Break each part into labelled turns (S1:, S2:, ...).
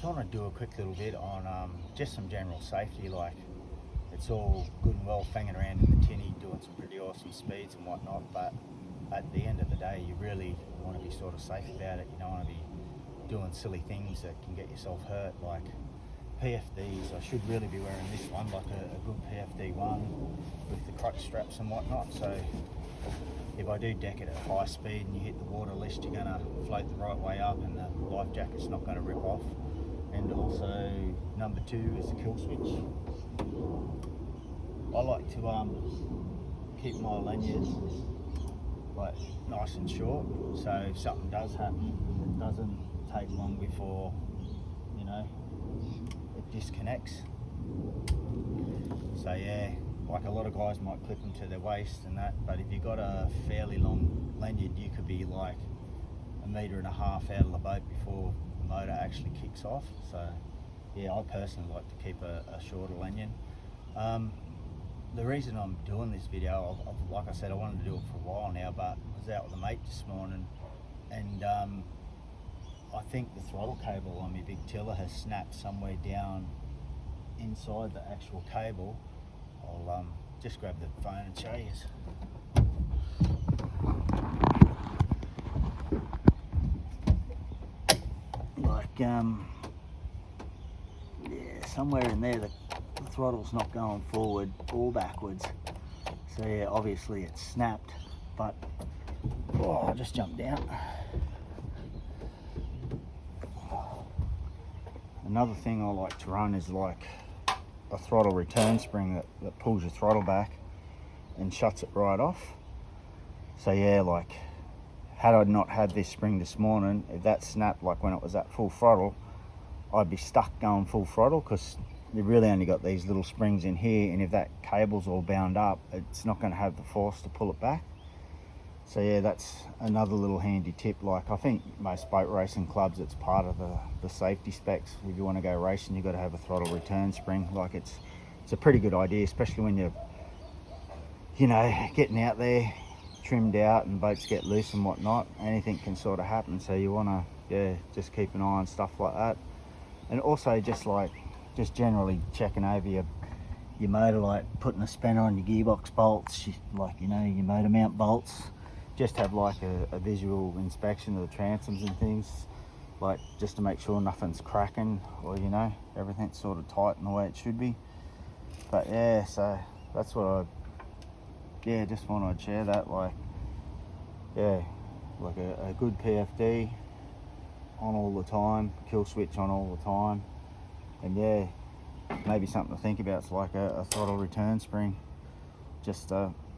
S1: thought I'd do a quick little bit on just some general safety. Like, it's all good and well fanging around in the tinny doing some pretty awesome speeds and whatnot, but at the end of the day you really want to be sort of safe about it. You don't want to be doing silly things that can get yourself hurt, like PFDs. I should really be wearing this one, like a good PFD one with the crutch straps and whatnot, so if I do deck it at high speed and you hit the water list, you're going to float the right way up and the life jacket's not going to rip off. And also number 2 is the kill switch. I like to keep my lanyard like nice and short, so if something does happen, it doesn't take long before, you know, it disconnects. So yeah, like a lot of guys might clip them to their waist and that, but if you've got a fairly long lanyard, you could be like 1.5 meters out of the boat before the motor actually kicks off. So yeah, I personally like to keep a shorter lanyard. The reason I'm doing this video, like I said, I wanted to do it for a while now, but I was out with a mate this morning, and I think the throttle cable on my big tiller has snapped somewhere down inside the actual cable. I'll just grab the phone and show you. Like, yeah, somewhere in there the throttle's not going forward or backwards. So yeah, obviously it's snapped, but I just jumped down. Another thing I like to run is like a throttle return spring that pulls your throttle back and shuts it right off. So yeah, like had I not had this spring this morning, if that snapped like when it was at full throttle, I'd be stuck going full throttle, because you've really only got these little springs in here, and if that cable's all bound up, it's not going to have the force to pull it back. So yeah, that's another little handy tip. Like, I think most boat racing clubs, it's part of the safety specs. If you want to go racing, you've got to have a throttle return spring. Like, it's a pretty good idea, especially when you're, you know, getting out there trimmed out and boats get loose and whatnot. Anything can sort of happen, so you want to, yeah, just keep an eye on stuff like that. And also just generally checking over your motor, like putting a spanner on your gearbox bolts, like, you know, your motor mount bolts. Just have like a visual inspection of the transoms and things, like just to make sure nothing's cracking, or, you know, everything's sort of tight in the way it should be. But yeah, so that's what just thought I'd share that. Like, yeah, like a good PFD on all the time, kill switch on all the time, and yeah, maybe something to think about. It's like a throttle return spring, just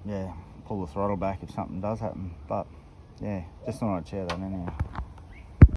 S1: yeah, pull the throttle back if something does happen. But yeah, just thought I'd share that anyhow.